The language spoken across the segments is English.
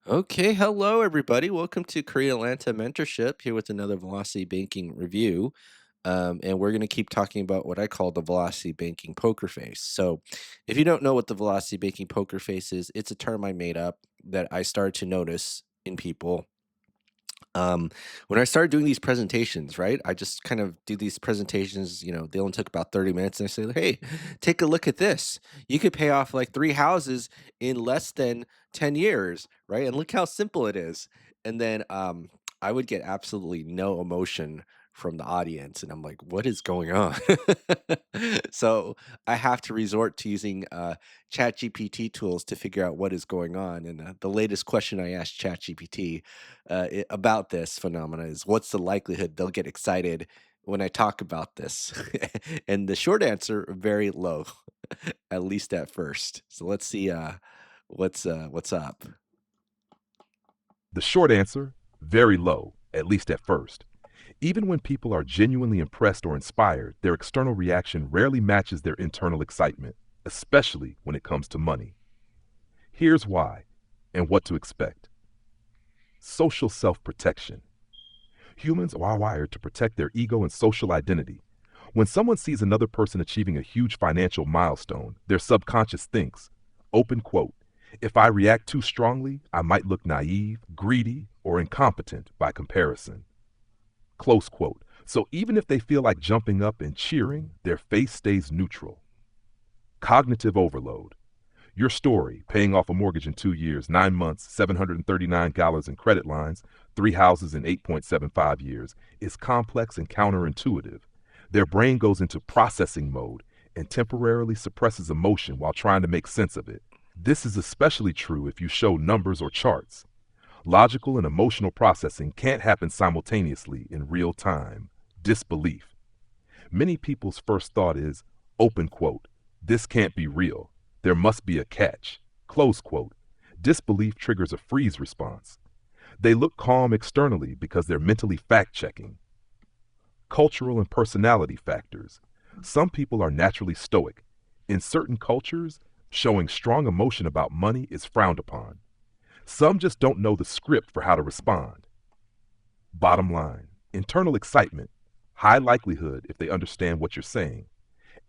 Okay, hello everybody. Welcome to Korea Atlanta Mentorship here with another Velocity Banking review. And we're going to keep talking about what I call the Velocity Banking poker face. So, if you don't know what the Velocity Banking poker face is, it's a term I made up that I started to notice in people when I started doing these presentations, right? I just kind of do these presentations, they only took about 30 minutes and I say, hey, take a look at this. You could pay off like three houses in less than 10 years, right? And look how simple it is. And then I would get absolutely no emotion from the audience. And I'm like, what is going on? So I have to resort to using chat GPT tools to figure out what is going on. And the latest question I asked chat GPT about this phenomena is what's the likelihood they'll get excited when I talk about this? And the short answer, very low, at least at first. So let's see what's up. The short answer, very low, at least at first. Even when people are genuinely impressed or inspired, their external reaction rarely matches their internal excitement, especially when it comes to money. Here's why and what to expect. Social self protection. Humans are wired to protect their ego and social identity. When someone sees another person achieving a huge financial milestone, their subconscious thinks, open quote, if I react too strongly, I might look naive, greedy, or incompetent by comparison. Close quote. So even if they feel like jumping up and cheering, their face stays neutral. Cognitive overload. Your story, paying off a mortgage in 2 years, 9 months, $739 in credit lines, three houses in 8.75 years, is complex and counterintuitive. Their brain goes into processing mode and temporarily suppresses emotion while trying to make sense of it. This is especially true if you show numbers or charts. Logical and emotional processing can't happen simultaneously in real time. Disbelief. Many people's first thought is, open quote, this can't be real. There must be a catch. Close quote. Disbelief triggers a freeze response. They look calm externally because they're mentally fact checking. Cultural and personality factors. Some people are naturally stoic. In certain cultures, showing strong emotion about money is frowned upon. Some just don't know the script for how to respond. Bottom line, internal excitement, high likelihood if they understand what you're saying.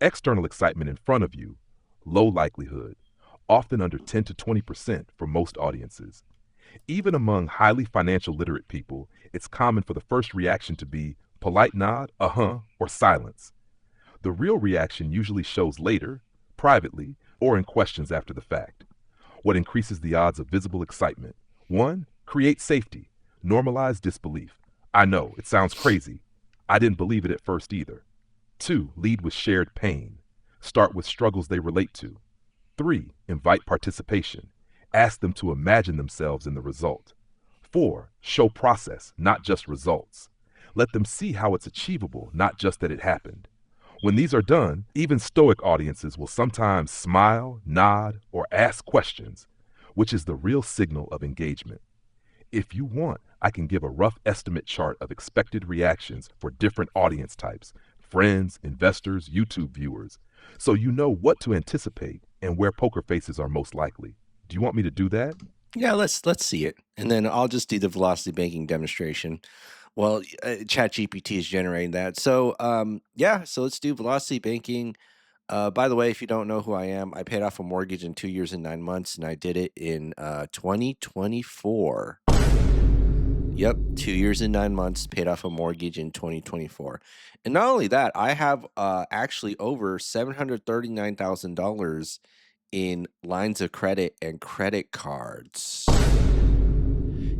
External excitement in front of you, low likelihood, often under 10 to 20% for most audiences. Even among highly financial literate people, it's common for the first reaction to be polite nod, uh-huh, or silence. The real reaction usually shows later, privately, or in questions after the fact. What increases the odds of visible excitement? 1. Create safety. Normalize disbelief. I know, it sounds crazy. I didn't believe it at first either. 2. Lead with shared pain. Start with struggles they relate to. 3. Invite participation. Ask them to imagine themselves in the result. 4. Show process, not just results. Let them see how it's achievable, not just that it happened. When these are done, even stoic audiences will sometimes smile, nod, or ask questions, which is the real signal of engagement. If you want, I can give a rough estimate chart of expected reactions for different audience types, friends, investors, YouTube viewers, so you know what to anticipate and where poker faces are most likely. Do you want me to do that? Yeah, let's see it, and then I'll just do the velocity banking demonstration. Well, ChatGPT is generating that. So, yeah, so let's do velocity banking. By the way, if you don't know who I am, I paid off a mortgage in 2 years and 9 months, and I did it in 2024. Yep, 2 years and 9 months, paid off a mortgage in 2024. And not only that, I have actually over $739,000 in lines of credit and credit cards.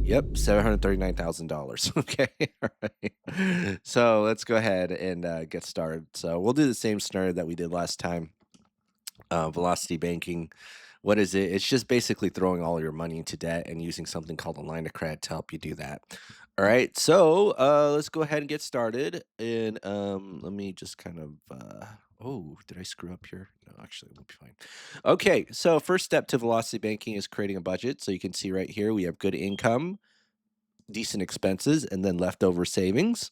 Yep, $739,000. Okay. All right. So let's go ahead and get started. So we'll do the same scenario that we did last time. Velocity banking. What is it? It's just basically throwing all your money into debt and using something called a line of credit to help you do that. All right. So let's go ahead and get started. And let me just kind of oh, did I screw up here? No, actually, we'll be fine. Okay, so first step to velocity banking is creating a budget. So you can see right here we have good income, decent expenses, and then leftover savings.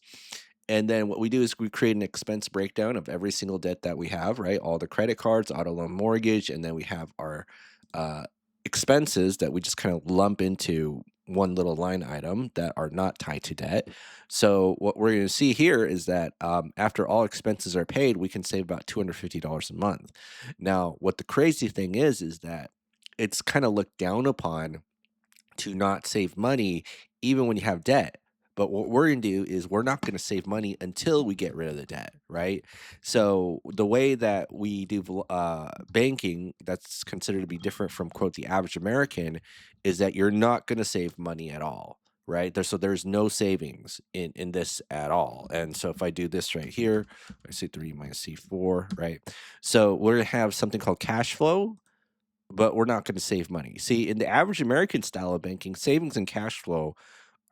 And then what we do is we create an expense breakdown of every single debt that we have, right? All the credit cards, auto loan, mortgage, and then we have our uh, expenses that we just kind of lump into one little line item that are not tied to debt. So what we're going to see here is that after all expenses are paid, we can save about $250 a month. Now, what the crazy thing is that it's kind of looked down upon to not save money even when you have debt. But what we're going to do is we're not going to save money until we get rid of the debt, right? So the way that we do banking, that's considered to be different from quote the average American, is that you're not going to save money at all, right? There's no savings in this at all. And so if I do this right here, I see 3 minus C4, right? So we're going to have something called cash flow, but we're not going to save money. See, in the average American style of banking, savings and cash flow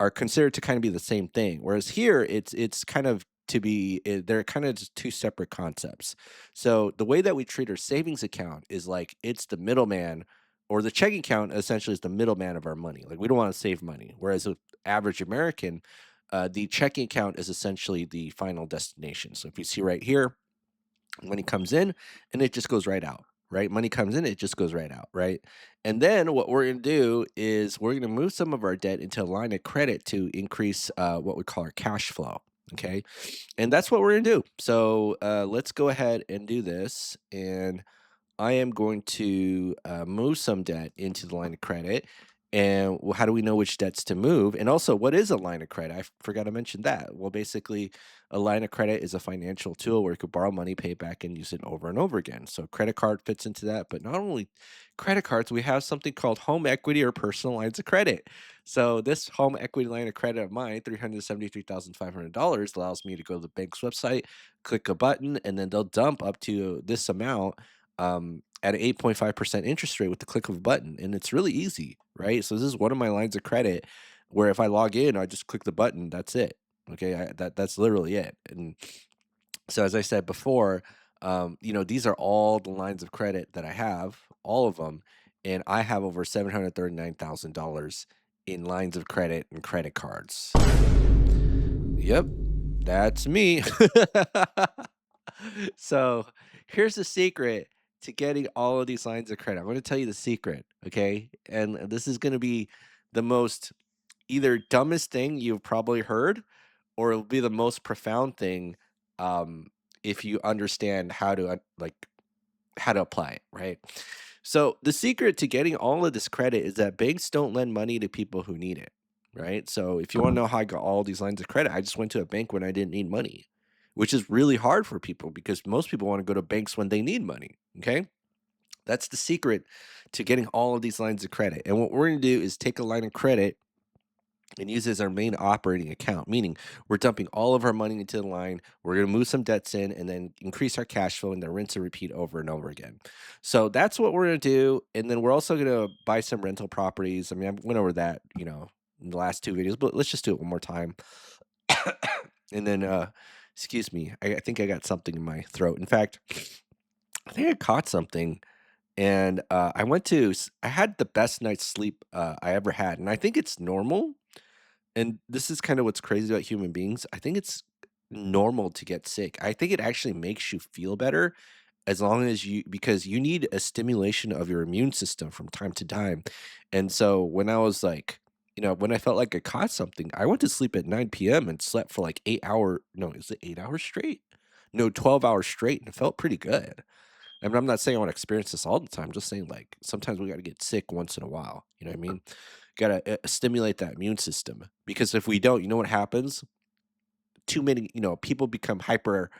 are considered to kind of be the same thing. Whereas here, it's kind of to be they're kind of just two separate concepts. So the way that we treat our savings account is like it's the middleman, or the checking account essentially is the middleman of our money. Like we don't want to save money. Whereas with average American, the checking account is essentially the final destination. So if you see right here, money comes in and it just goes right out, right? Money comes in, it just goes right out, right? And then what we're going to do is we're going to move some of our debt into a line of credit to increase what we call our cash flow. Okay. And that's what we're going to do. So let's go ahead and do this. And I am going to move some debt into the line of credit. And how do we know which debts to move? And also, what is a line of credit? Forgot to mention that. Well, basically, a line of credit is a financial tool where you could borrow money, pay it back, and use it over and over again. So, credit card fits into that. But not only credit cards, we have something called home equity or personal lines of credit. So, this home equity line of credit of mine, $373,500, allows me to go to the bank's website, click a button, and then they'll dump up to this amount at an 8.5% interest rate with the click of a button. And it's really easy, right? So this is one of my lines of credit where if I log in, I just click the button, that's it. Okay, that's literally it. And so as I said before, these are all the lines of credit that I have, all of them, and I have over $739,000 in lines of credit and credit cards. Yep, that's me. So here's the secret to getting all of these lines of credit. I'm going to tell you the secret, okay? And this is going to be the most either dumbest thing you've probably heard, or it'll be the most profound thing um, if you understand how to how to apply it, right? So the secret to getting all of this credit is that banks don't lend money to people who need it, right? So if you want to know how I got all these lines of credit, I just went to a bank when I didn't need money, which is really hard for people because most people want to go to banks when they need money. Okay. That's the secret to getting all of these lines of credit. And what we're going to do is take a line of credit and use it as our main operating account, meaning we're dumping all of our money into the line. We're going to move some debts in and then increase our cash flow and then rinse and repeat over and over again. So that's what we're going to do. And then we're also going to buy some rental properties. I mean, I went over that, in the last two videos, but let's just do it one more time. And then, excuse me, I think I got something in my throat. In fact, I think I caught something. And I had the best night's sleep I ever had. And I think it's normal, and this is kind of what's crazy about human beings. I think it's normal to get sick. I think it actually makes you feel better as long as because you need a stimulation of your immune system from time to time. And so when I was like, when I felt like I caught something, I went to sleep at 9 p.m. and slept for like 8 hour, no, is it 8 hours straight? No, 12 hours straight. And it felt pretty good. I mean, I'm not saying I want to experience this all the time. Just saying, like, sometimes we got to get sick once in a while. You know what I mean? Got to stimulate that immune system because if we don't, you know what happens? Too many, people become hyper.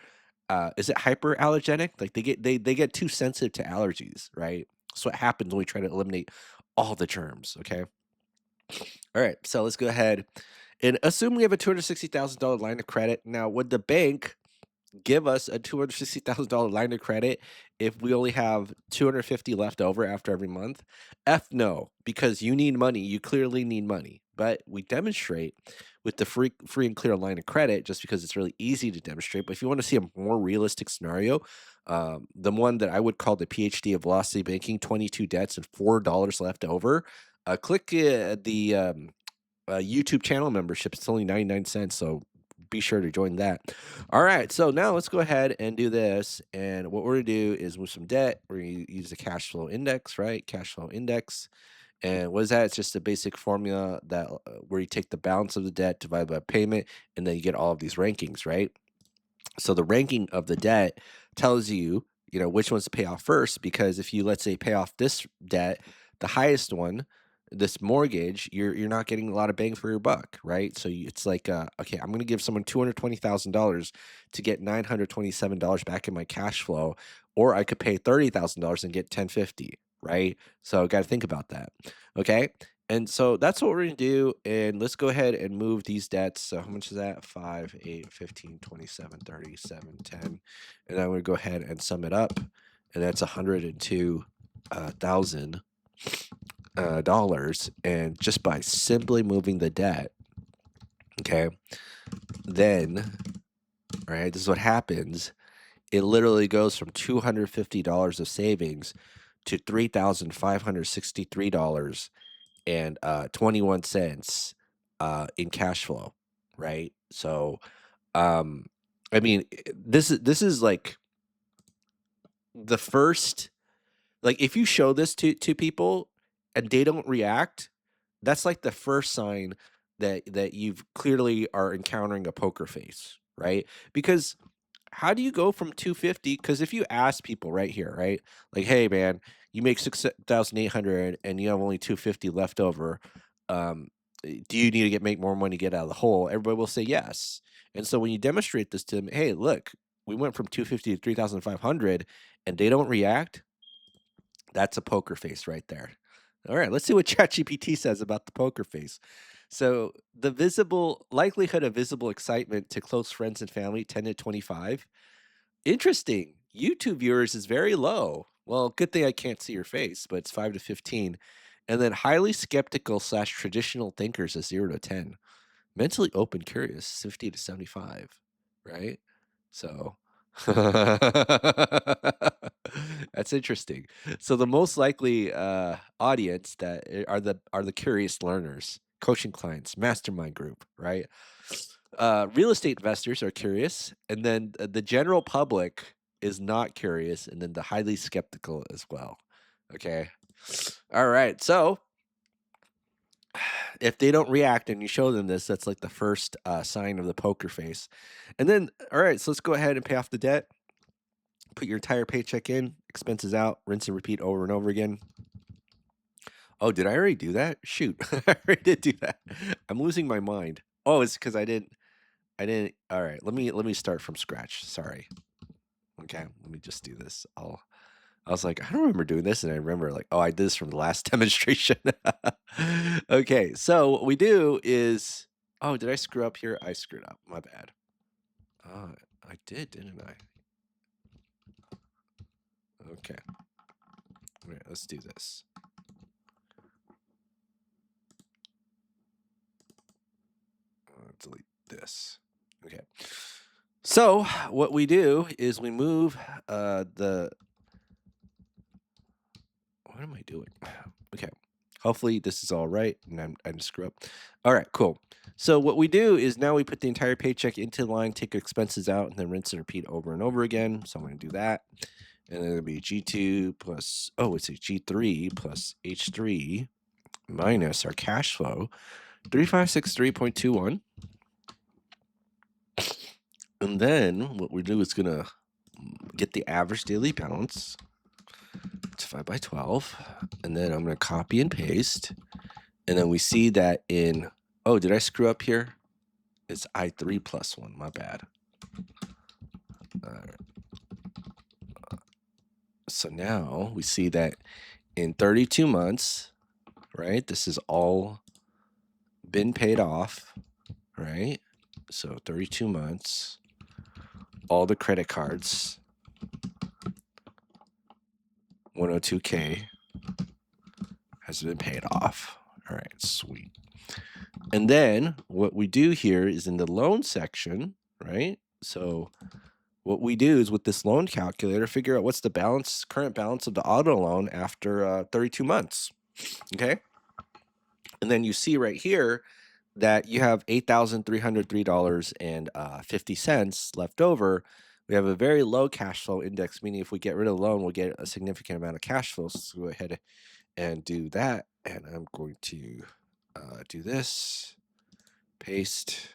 Is it hyperallergenic? Like they get too sensitive to allergies, right? So what happens when we try to eliminate all the germs? Okay. All right. So let's go ahead and assume we have a $260,000 line of credit. Now, would the bank give us a $260,000 line of credit if we only have 250 left over after every month? F no, because you need money. You clearly need money. But we demonstrate with the free and clear line of credit just because it's really easy to demonstrate. But if you want to see a more realistic scenario, the one that I would call the PhD of velocity banking, 22 debts and $4 left over, click the YouTube channel membership. It's only 99 cents. So be sure to join that. All right, so now let's go ahead and do this. And what we're gonna do is move some debt. We're gonna use the cash flow index, right? Cash flow index. And what is that? It's just a basic formula that where you take the balance of the debt divided by payment, and then you get all of these rankings, right? So the ranking of the debt tells you, which ones to pay off first. Because if you, let's say, pay off this debt, the highest one, this mortgage, you're not getting a lot of bang for your buck, right? So it's like, okay, I'm going to give someone $220,000 to get $927 back in my cash flow, or I could pay $30,000 and get 1050, right? So got to think about that. Okay. And so that's what we're going to do. And let's go ahead and move these debts. So how much is that? 5, 8, 15, 27, 37, 10. And I'm going to go ahead and sum it up. And that's $102,000. And just by simply moving the debt, okay, then, right, this is what happens. It literally goes from $250 of savings to $3,563 and 21 cents in cash flow, right? So I mean, this is like the first, like, if you show this to people and they don't react, that's like the first sign that you've clearly are encountering a poker face, right? Because how do you go from 250? Because if you ask people right here, right? Like, hey man, you make 6,800 and you have only 250 left over. Do you need to make more money to get out of the hole? Everybody will say yes. And so when you demonstrate this to them, hey, look, we went from 250 to 3,500 and they don't react, that's a poker face right there. All right, let's see what ChatGPT says about the poker face. So the visible likelihood of visible excitement to close friends and family, 10 to 25. Interesting. YouTube viewers is very low. Well, good thing I can't see your face, but it's 5 to 15. And then highly skeptical slash traditional thinkers is 0 to 10. Mentally open, curious, 50 to 75, right? So that's interesting. So the most likely audience that are the curious learners, coaching clients, mastermind group, right? Real estate investors are curious, and then the general public is not curious, and then the highly skeptical as well. Okay. All right. So if they don't react and you show them this, that's like the first sign of the poker face. And then, all right, so let's go ahead and pay off the debt. Put your entire paycheck in, expenses out, rinse and repeat over and over again. Oh, did I already do that? Shoot, I already did do that. I'm losing my mind. Oh, it's because I didn't. All right, let me start from scratch. Sorry. Okay, let me just do this. I was like, I don't remember doing this, and I remember like, oh, I did this from the last demonstration. Okay, so what we do is, oh, did I screw up here? I screwed up. My bad. I did, didn't I? Okay. All right, let's do this. Delete this. Okay. So what we do is we move the. What am I doing? Okay. Hopefully this is all right, and I didn't screw up. All right, cool. So what we do is now we put the entire paycheck into the line, take expenses out, and then rinse and repeat over and over again. So I'm going to do that. And then it'll be G2 plus, oh, it's a G3 plus H3 minus our cash flow, 3563.21. And then what we do is going to get the average daily balance, divide by 12. And then I'm going to copy and paste. And then we see that in, oh, did I screw up here? It's I3 plus 1. My bad. All right. So now we see that in 32 months, right? This has all been paid off, right? So 32 months, all the credit cards, 102K has been paid off. All right, sweet. And then what we do here is in the loan section, right? So what we do is with this loan calculator, figure out what's the current balance of the auto loan after 32 months. Okay. And then you see right here that you have $8,303.50 left over. We have a very low cash flow index, meaning if we get rid of the loan, we'll get a significant amount of cash flow. So let's go ahead and do that. And I'm going to do this, paste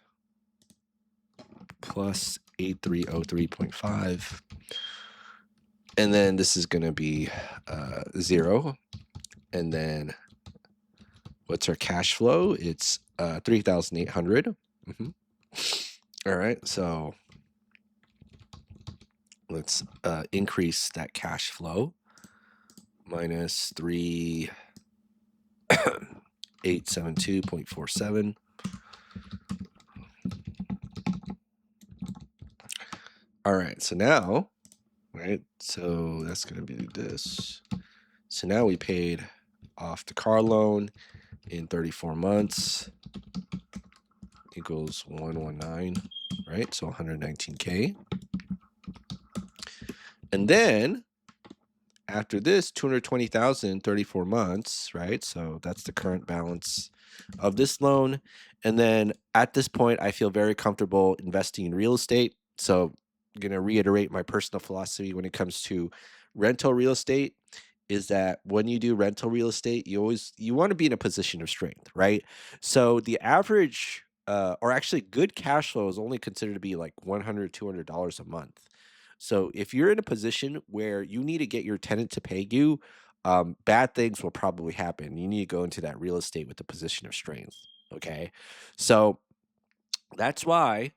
plus 8303.5. And then this is going to be 0. And then what's our cash flow? It's 3,800. All right, so let's increase that cash flow minus 3872.47. All right, so now, right, so that's going to be this. So now we paid off the car loan in 34 months equals 119, right? So 119K. And then after this, 220,000, 34 months, right? So that's the current balance of this loan. And then at this point, I feel very comfortable investing in real estate. So I'm going to reiterate my personal philosophy when it comes to rental real estate is that when you do rental real estate, you want to be in a position of strength, right? So the average or actually good cash flow is only considered to be like $100, $200 a month. So if you're in a position where you need to get your tenant to pay you, bad things will probably happen. You need to go into that real estate with a position of strength. Okay. So that's why,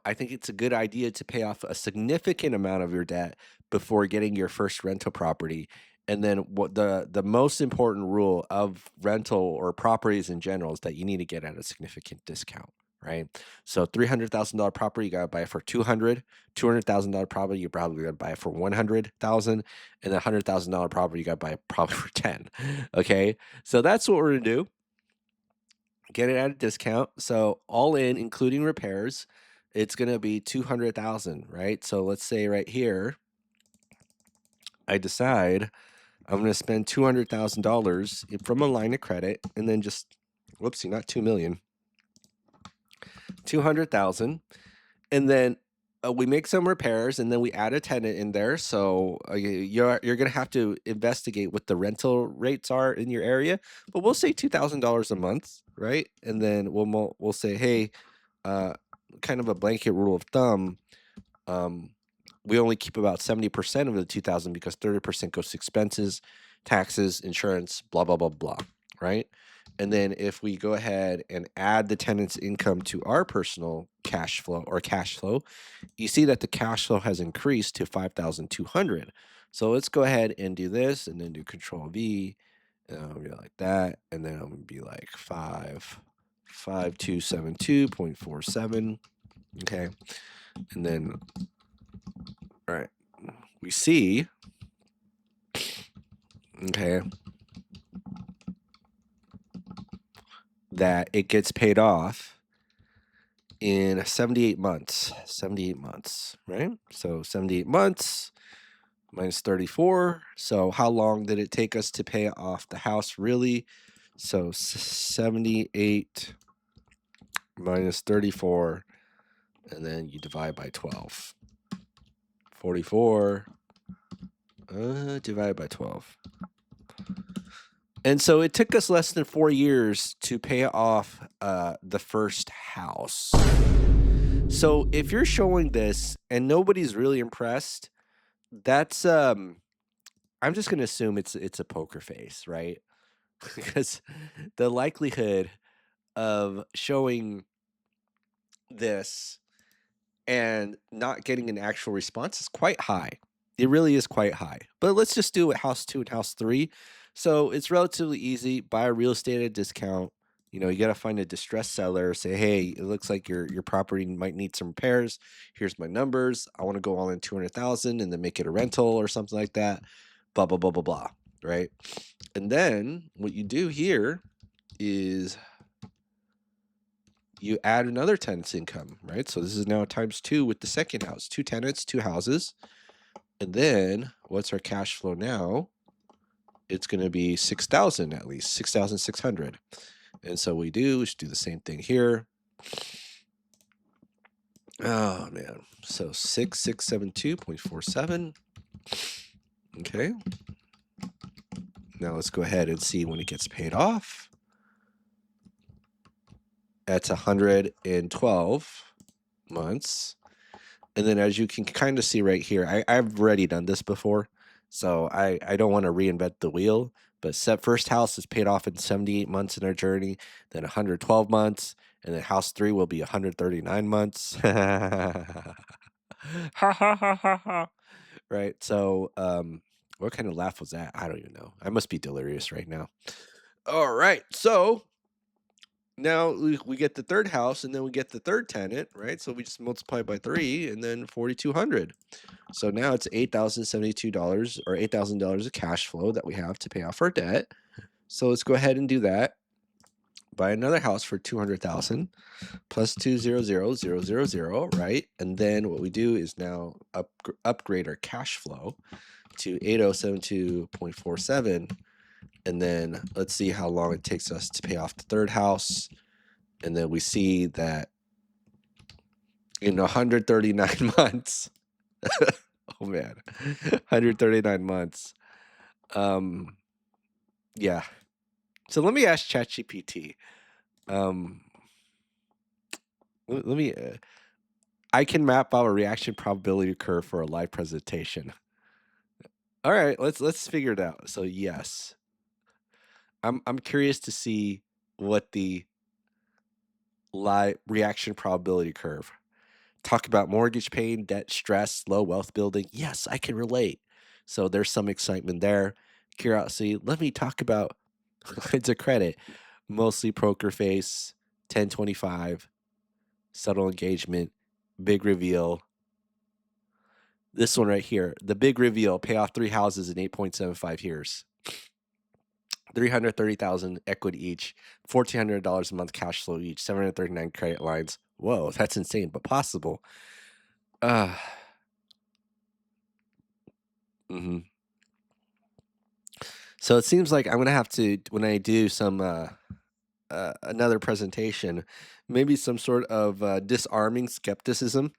I think it's a good idea to pay off a significant amount of your debt before getting your first rental property. And then what the most important rule of rental or properties in general is that you need to get at a significant discount, right? So $300,000 property, you gotta buy it for 200. $200,000 property, you're probably gonna buy it for 100,000, and a $100,000 property, you gotta buy it probably for 10. Okay, so that's what we're gonna do. Get it at a discount. So all in, including repairs, it's gonna be 200,000, right? So let's say right here, I decide I'm gonna spend $200,000 from a line of credit, and then just, whoopsie, not 2 million, 200,000, and then we make some repairs, and then we add a tenant in there. So you're gonna have to investigate what the rental rates are in your area, but we'll say $2,000 a month, right? And then we'll say, hey, uh, kind of a blanket rule of thumb, um, we only keep about 70% of the 2,000 because 30% goes to expenses, taxes, insurance, blah blah blah blah, right? And then if we go ahead and add the tenant's income to our personal cash flow, you see that the cash flow has increased to 5,200. So let's go ahead and do this and then do Control V, and I'll be like that, and then I'm gonna be like 5272.47. Okay, and then all right, we see, okay, that it gets paid off in 78 months. 78 months, right? So 78 months minus 34. So how long did it take us to pay off the house really? So 78 minus 34, and then you divide by 12. 44 divided by 12. And so it took us less than 4 years to pay off the first house. So if you're showing this and nobody's really impressed, that's I'm just gonna assume it's a poker face, right? Because the likelihood of showing this and not getting an actual response is quite high. It really is quite high. But let's just do it house 2 and house 3. So it's relatively easy. Buy a real estate at a discount. You got to find a distressed seller, say, "Hey, it looks like your property might need some repairs. Here's my numbers. I want to go all in 200,000 and then make it a rental or something like that." Blah blah blah blah blah, right? And then what you do here is you add another tenant's income, right? So this is now times 2 with the second house. 2 tenants, 2 houses. And then what's our cash flow now? It's going to be 6,000 at least, 6,600. And so we just do the same thing here. Oh man. So 6672.47. Okay. Now let's go ahead and see when it gets paid off. That's 112 months. And then as you can kind of see right here, I've already done this before, so I don't want to reinvent the wheel. But first house is paid off in 78 months in our journey, then 112 months, and then house 3 will be 139 months. Ha ha ha ha ha. Right. So what kind of laugh was that? I don't even know. I must be delirious right now. All right. So now we get the third house and then we get the third tenant, right? So we just multiply by 3 and then 4,200. So now it's $8,072 or $8,000 of cash flow that we have to pay off our debt. So let's go ahead and do that. Buy another house for 200,000 plus 200,000, right? And then what we do is now upgrade our cash flow to 8072.47. And then let's see how long it takes us to pay off the third house. And then we see that in 139 months, oh man, 139 months. Yeah. So let me ask ChatGPT. Um, let me. I can map out a reaction probability curve for a live presentation. All right, let's figure it out. So yes, I'm curious to see what the live reaction probability curve. Talk about mortgage pain, debt stress, low wealth building. Yes, I can relate. So there's some excitement there. Curiosity. Let me talk about lines of credit. Mostly poker face, 1025, subtle engagement, big reveal. This one right here, the big reveal, pay off 3 houses in 8.75 years. 330,000 equity each, $1,400 a month cash flow each, 739 credit lines. Whoa, that's insane, but possible. Uh mhm. So it seems like I'm gonna have to when I do some another presentation, maybe some sort of disarming skepticism.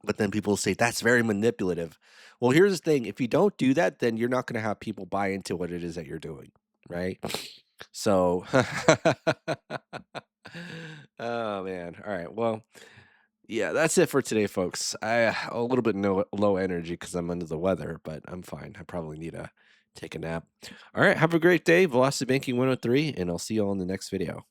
But then people say that's very manipulative. Well, here's the thing: if you don't do that, then you're not gonna have people buy into what it is that you're doing, right? So, oh man, all right. Well, yeah, that's it for today, folks. A little bit low energy because I'm under the weather, but I'm fine. I probably need to take a nap. All right, have a great day, Velocity Banking 103, and I'll see you all in the next video.